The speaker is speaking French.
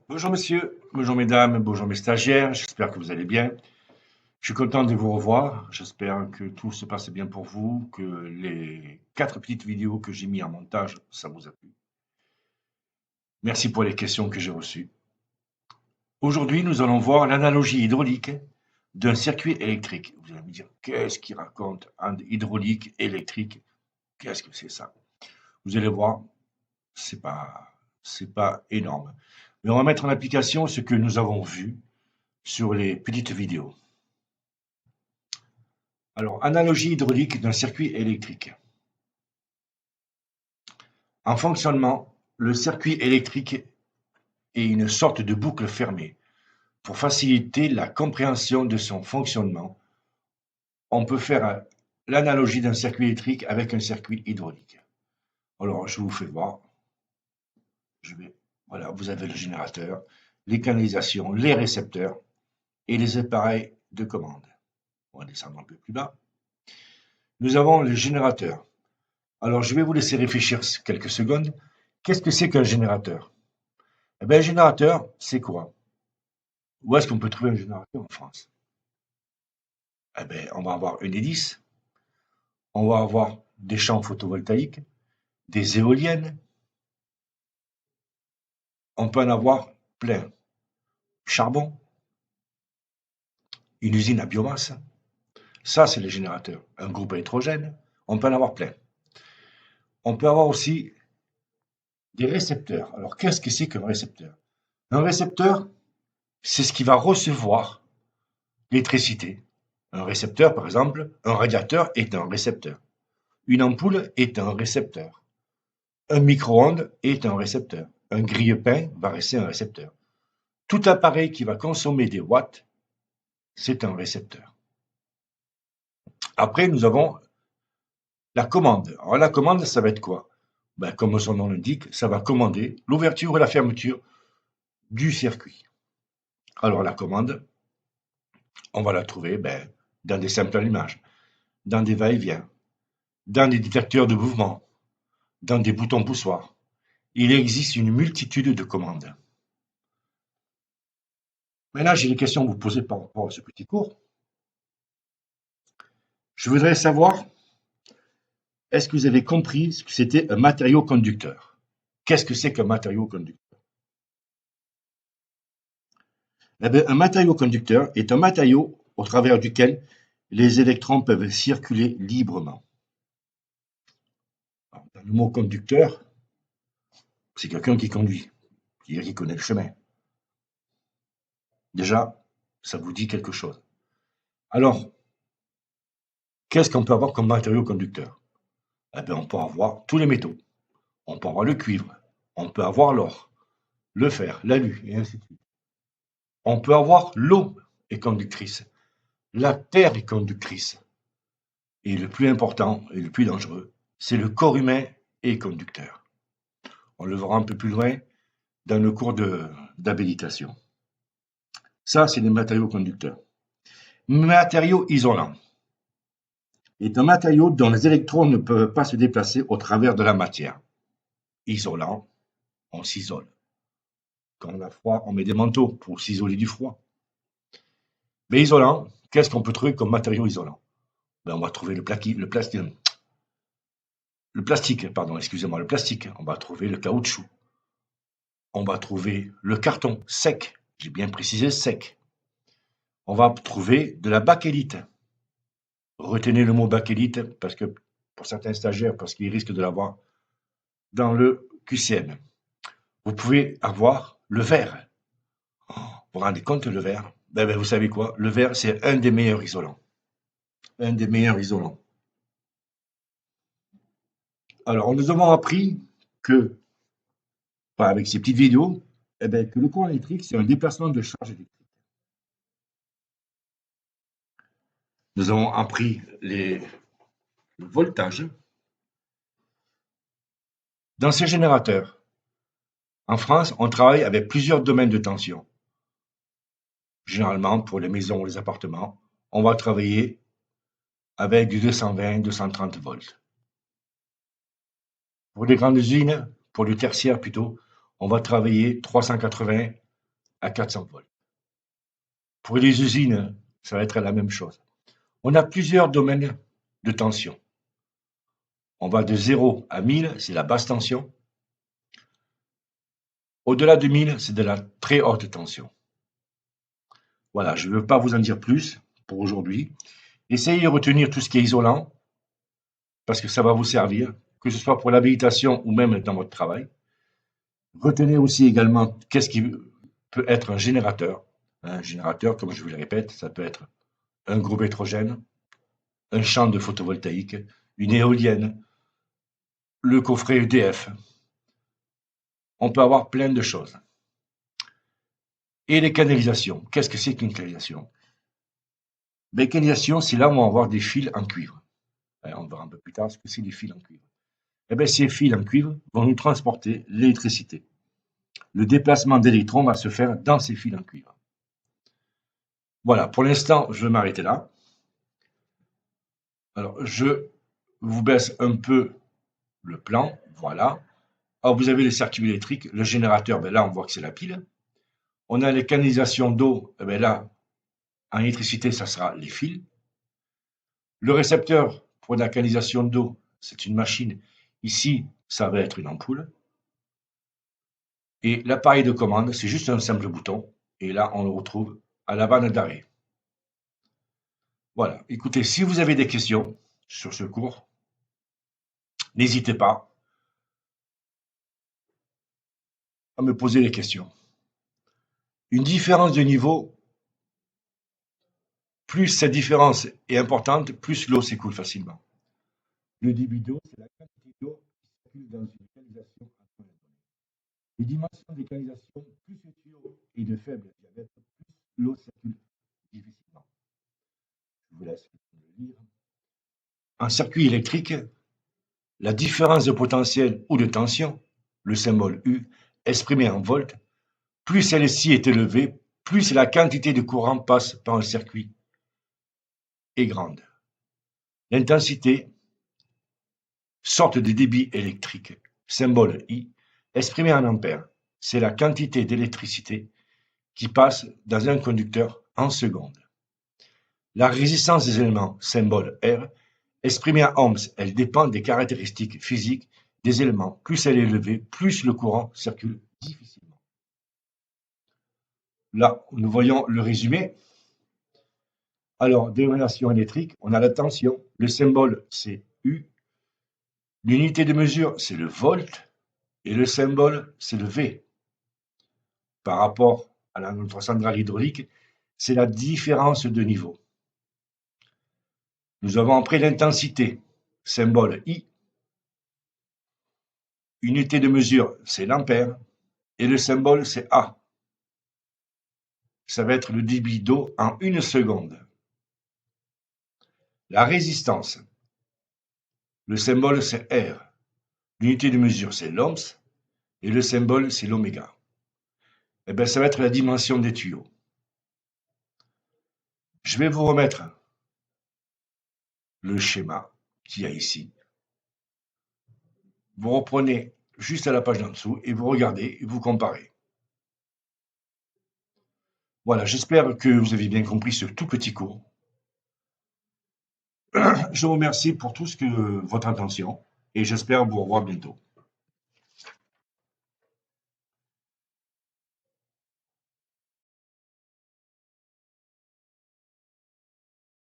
Bonjour monsieur, bonjour mesdames, bonjour mes stagiaires, j'espère que vous allez bien. Je suis content de vous revoir, j'espère que tout se passe bien pour vous, que les 4 petites vidéos que j'ai mis en montage, ça vous a plu. Merci pour les questions que j'ai reçues. Aujourd'hui, nous allons voir l'analogie hydraulique d'un circuit électrique. Vous allez me dire, qu'est-ce qu'il raconte en hydraulique, électrique? Qu'est-ce que c'est ça? Vous allez voir, c'est pas, c'est pas énorme. Mais on va mettre en application ce que nous avons vu sur les petites vidéos. Alors, analogie hydraulique d'un circuit électrique. En fonctionnement, le circuit électrique est une sorte de boucle fermée. Pour faciliter la compréhension de son fonctionnement, on peut faire l'analogie d'un circuit électrique avec un circuit hydraulique. Alors, je vous fais voir. Voilà, vous avez le générateur, les canalisations, les récepteurs et les appareils de commande. On va descendre un peu plus bas. Nous avons le générateur. Alors, je vais vous laisser réfléchir quelques secondes. Qu'est-ce que c'est qu'un générateur? Eh bien, un générateur, c'est quoi? Où est-ce qu'on peut trouver un générateur en France? Eh bien, on va avoir une hélice, on va avoir des champs photovoltaïques, des éoliennes, on peut en avoir plein. Charbon, une usine à biomasse, ça c'est les générateurs. Un groupe électrogène, on peut en avoir plein. On peut avoir aussi des récepteurs. Alors, qu'est-ce que c'est qu'un récepteur? Un récepteur, c'est ce qui va recevoir l'électricité. Un récepteur, par exemple, un radiateur est un récepteur. Une ampoule est un récepteur. Un micro-ondes est un récepteur. Un grille-pain va rester un récepteur. Tout appareil qui va consommer des watts, c'est un récepteur. Après, nous avons la commande. Alors la commande, ça va être quoi? Ben, comme son nom l'indique, ça va commander l'ouverture et la fermeture du circuit. Alors la commande, on va la trouver dans des simples allumages, dans des va-et-vient, dans des détecteurs de mouvement, dans des boutons poussoirs. Il existe une multitude de commandes. Maintenant, j'ai des questions à vous poser par rapport à ce petit cours. Je voudrais savoir, est-ce que vous avez compris ce que c'était un matériau conducteur? Qu'est-ce que c'est qu'un matériau conducteur? Eh bien, un matériau conducteur est un matériau au travers duquel les électrons peuvent circuler librement. Alors, dans le mot conducteur, c'est quelqu'un qui conduit, c'est-à-dire qui connaît le chemin. Déjà, ça vous dit quelque chose. Alors, qu'est-ce qu'on peut avoir comme matériau conducteur? Eh bien, on peut avoir tous les métaux. On peut avoir le cuivre, on peut avoir l'or, le fer, l'alu, et ainsi de suite. On peut avoir l'eau est conductrice, la terre est conductrice. Et le plus important et le plus dangereux, c'est le corps humain est conducteur. On le verra un peu plus loin dans le cours d'habilitation. Ça, c'est les matériaux conducteurs. Matériaux isolants est un matériau dont les électrons ne peuvent pas se déplacer au travers de la matière. Isolant, on s'isole. Quand on a froid, on met des manteaux pour s'isoler du froid. Mais isolant, qu'est-ce qu'on peut trouver comme matériau isolant? On va trouver le plastique, pardon, excusez-moi, le plastique. On va trouver le caoutchouc. On va trouver le carton sec. J'ai bien précisé sec. On va trouver de la bakélite. Retenez le mot bakélite parce que pour certains stagiaires, parce qu'ils risquent de l'avoir dans le QCM. Vous pouvez avoir le verre. Vous vous rendez compte le verre? Vous savez quoi? Le verre, c'est un des meilleurs isolants. Un des meilleurs isolants. Alors, nous avons appris que, avec ces petites vidéos, que le courant électrique, c'est un déplacement de charge électrique. Nous avons appris le voltage. Dans ces générateurs, en France, on travaille avec plusieurs domaines de tension. Généralement, pour les maisons ou les appartements, on va travailler avec du 220-230 volts. Pour les grandes usines, pour le tertiaire plutôt, on va travailler 380 à 400 volts. Pour les usines, ça va être la même chose. On a plusieurs domaines de tension. On va de 0 à 1000, c'est la basse tension. Au-delà de 1000, c'est de la très haute tension. Voilà, je ne veux pas vous en dire plus pour aujourd'hui. Essayez de retenir tout ce qui est isolant, parce que ça va vous servir, que ce soit pour l'habilitation ou même dans votre travail. Retenez aussi également qu'est-ce qui peut être un générateur. Un générateur, comme je vous le répète, ça peut être un groupe électrogène, un champ de photovoltaïque, une éolienne, le coffret EDF. On peut avoir plein de choses. Et les canalisations. Qu'est-ce que c'est qu'une canalisation? Les canalisations, c'est là où on va avoir des fils en cuivre. On verra un peu plus tard ce que c'est les fils en cuivre. Eh bien, ces fils en cuivre vont nous transporter l'électricité. Le déplacement d'électrons va se faire dans ces fils en cuivre. Voilà, pour l'instant, je vais m'arrêter là. Alors, je vous baisse un peu le plan. Voilà. Alors, vous avez les circuits électriques. Le générateur, ben là, on voit que c'est la pile. On a les canalisations d'eau. Eh ben là, en électricité, ça sera les fils. Le récepteur pour la canalisation d'eau, c'est une machine. Ici, ça va être une ampoule. Et l'appareil de commande, c'est juste un simple bouton. Et là, on le retrouve à la vanne d'arrêt. Voilà. Écoutez, si vous avez des questions sur ce cours, n'hésitez pas à me poser les questions. Une différence de niveau, plus cette différence est importante, plus l'eau s'écoule facilement. Le débit d'eau, c'est la quantité d'eau qui circule dans une canalisation à point donné. Les dimensions des canalisations, plus le tuyau est de faible diamètre, plus l'eau circule difficilement. Je vous laisse le lire. En circuit électrique, la différence de potentiel ou de tension, le symbole U, exprimé en volts, plus celle-ci est élevée, plus la quantité de courant passe par un circuit est grande. L'intensité, sorte de débit électrique, symbole I, exprimé en ampères, c'est la quantité d'électricité qui passe dans un conducteur en secondes. La résistance des éléments, symbole R, exprimée en ohms, elle dépend des caractéristiques physiques des éléments. Plus elle est élevée, plus le courant circule difficilement. Là, nous voyons le résumé. Alors, dénomination électrique, on a la tension. Le symbole, c'est U. L'unité de mesure, c'est le volt. Et le symbole, c'est le V. Par rapport à notre centrale hydraulique, c'est la différence de niveau. Nous avons après l'intensité, symbole I. Unité de mesure, c'est l'ampère. Et le symbole, c'est A. Ça va être le débit d'eau en 1 seconde. La résistance, le symbole, c'est R. L'unité de mesure, c'est l'ohms. Et le symbole, c'est l'oméga. Eh bien, ça va être la dimension des tuyaux. Je vais vous remettre le schéma qu'il y a ici. Vous reprenez juste à la page d'en dessous et vous regardez et vous comparez. Voilà, j'espère que vous avez bien compris ce tout petit cours. Je vous remercie pour votre attention et j'espère vous revoir bientôt.